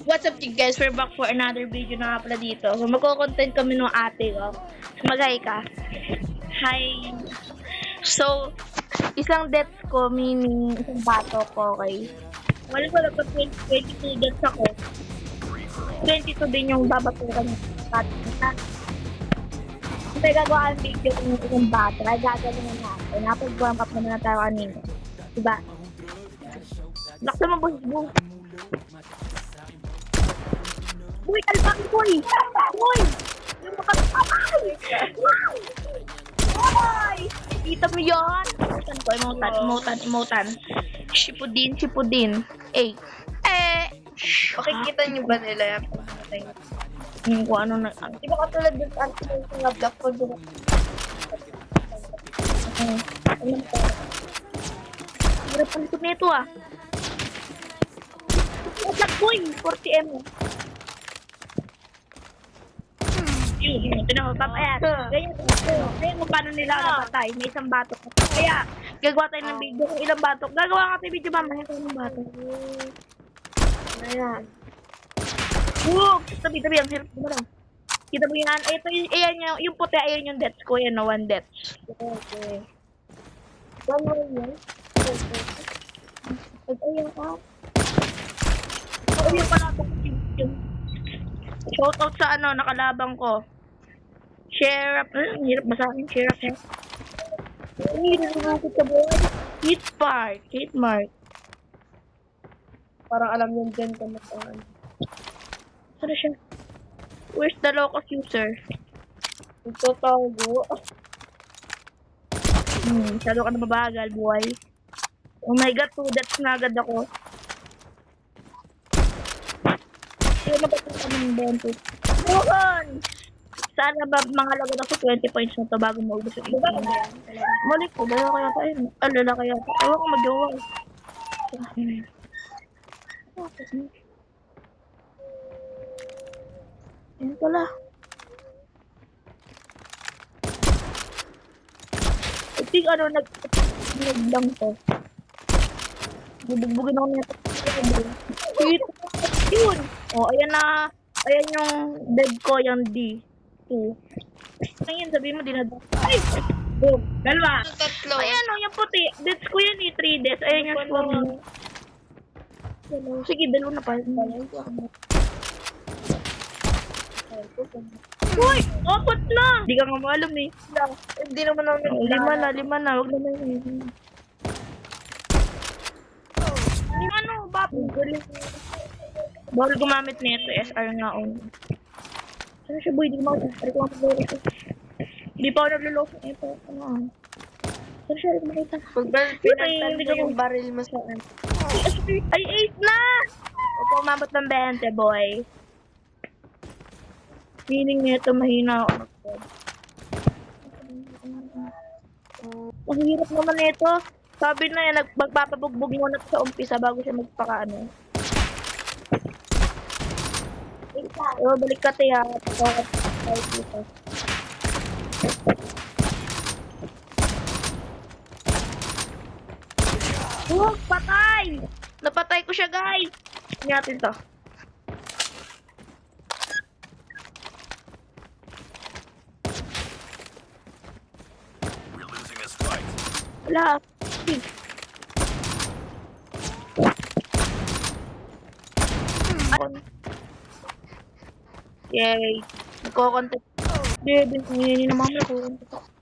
What's up guys? We're back for another video na nga pala dito. So, magko-content kami ng ate ko. Mag-hi ka. Hi. So, isang deaths ko, meaning isang bato ko, okay? Wala ko dapat 22 deaths ako. 22 din yung babatukan ng bato. Kasi gagawa ang video ng isang bato. Ay gagawin na natin. Napag-warm up naman na tayo kanina. Diba? Laksa mo, boss. Uy, kalbang boy! Boy! Yung makapapay! Wow! Boy! Kita mo yun? Emotan ko, emotan. Shipudin. Okay, kita nyo ba nila yan? Yung kung ano na... Di ba katulad dun sa mga black po dun? Hirapan ko nito ah. Black boy! 40M. Yun, tinawag pa. Ayan, ganyan kung paano nila napatay. May isang batok. Kaya, gagawa tayo ng video kung ilang batok. Gagawa nga tayo video mamaya kung ilang batok. Ayan. Tabi, ang hirap mo lang. Kita mo yan? Ito, ayan yung puti, ayan yung deaths ko. Yan, no, one deaths. Okay. One more yun. Ayan ka. Ayan pala ako yung shoutout sa ano, nakalabang ko. Share up. Hirap ba sa akin? Share up, eh. Hirap na ako sa boy. Hit mark. Parang alam yun dyan kung nasaan. Saan siya? Where's the locus user? Ito tago. Masyado ka na mabagal, boy. Oh my god, 2 deaths na agad ako. Kaya napatay ka ng benefit. Bukan! Sana ba mga lagod ako 20 points na to bago maubos yung iba. Mali ko, dalawa kaya pa yun. Alala kaya pa. Ewan ko mag-jowa. Ayan pala. I think ano, nag-lang to. Bubugbugin ako niya. Yun! O, ayan na. Ayan yung dead ko, yung D2. Ngayon, sabihin mo, ay! Boom! Dalawa! Tatlo. Ayan o, yung puti. Deads ko yan eh, 3 deaths. Ayan yung swarm. Sige, dalawa na pa. Uy! Apat na! Hindi ka nga maalam eh. Hindi naman namin. Lima na. Huwag naman yun. Ano, bapo? Bawal gumamit nito, SR nga on. Ano siya, boy? Hindi ko makita. Hindi pa ako nagluloko. Ito, ano. Saan siya? Hindi ko makita. Pag pinagtan mo yung baril mo saan. Ay, 8 na! Huwag ko umabot ng 20, boy. Feeling nito, mahina ako mag-pod. Ang hirap naman nito. Sabi na yan, magpapabugbog muna sa umpisa bago siya magpakaano. Balik ka tayo. Patay! Napatay ko siya, guys! Hindi natin to. We're losing this fight. Wala. Yay. Nagko-content. Hindi naman ako nagko-content.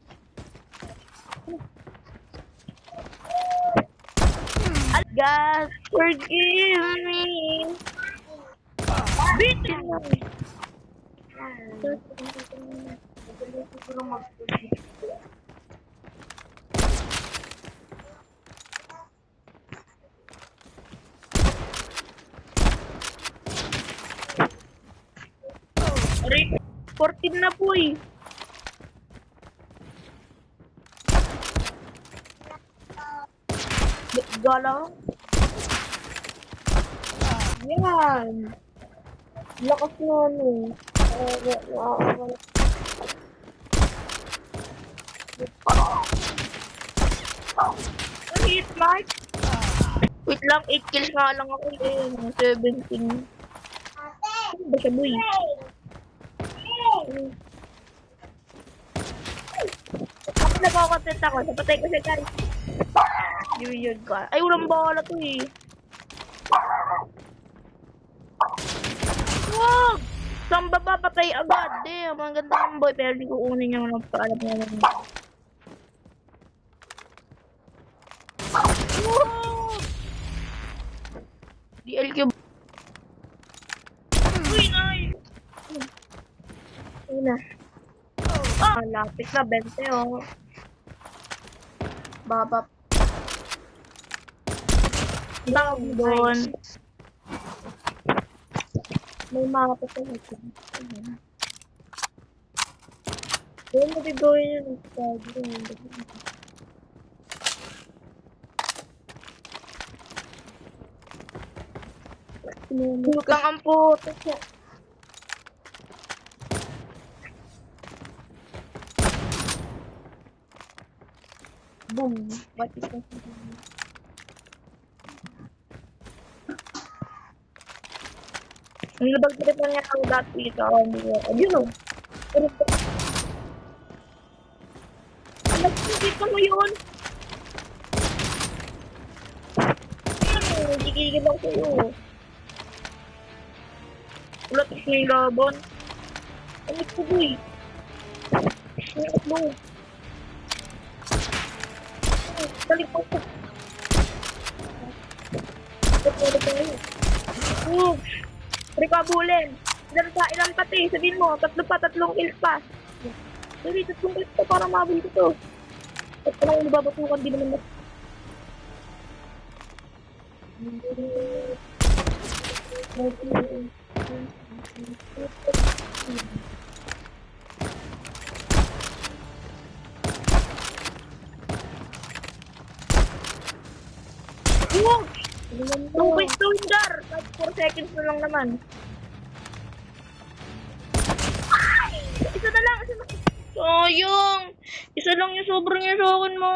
God, forgive me. Bitin na. Rick, 14 na po eh. Gala. Yan. Lakas na ano. Hit mark. Wait lang, 8 kills nga lang ako eh. 17. ba siya, boy? Ako nagkakontent ako. Napatay ko siya, guys. Yun ka. Ay, walang bala to eh. Wag! Saan baba patay agad? Damn, ang ganda ng boy. Pero di ko unin yung mga paalam niya naman. Wag! DLQ. Uy, nice! Ayun na. Ah, lapit na. 20, oh. Baba. Down doon. May mga pasalit lang. Ayun, nabigawin yun. Lutang ang puto siya. Boom. What is that? Nilabag-trip na niya ako dati ito. Ayun o. Nagpipita mo yun. Gigigil ako sa'yo. Ulat is na yung laban. Ano ko boy? Ano mo? Balik ko ko. Balik ko ngayon. Rekabulin. Ilang pati. Sabihin mo, tatlong kills pa. Sorry, 3 kills pa para mabul ko to. At parang nababatukan din naman. Wow! 2 kills to Windar. 4 seconds na lang naman. Isa na lang. Sayang. Isa lang yung sobrang yung sa akin mo.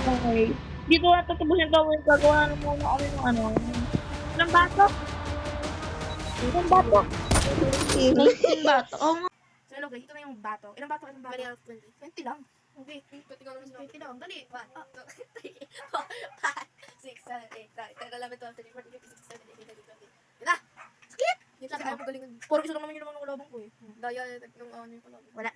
Okay. Dito na tatapusin gawin. Gagawa na muna kami ng ano. Ilang batok? Ilang batok? 19 batok. Oo nga. So, hello guys, ito na yung bato. Ilang bato? 20 lang. Okay. 20 lang. Dali. 1, 2, 3, 4, 5, 6, 7, 8, 9, 10, 11, 12, 13, 14, 15, 16, 17, 18, 19, 20. Yun na! Sakit! Yun lang, ayaw magaling. Puro isa lang naman yung naman ng kalabang ko eh. Daya, yung ano yung kalabang. Wala.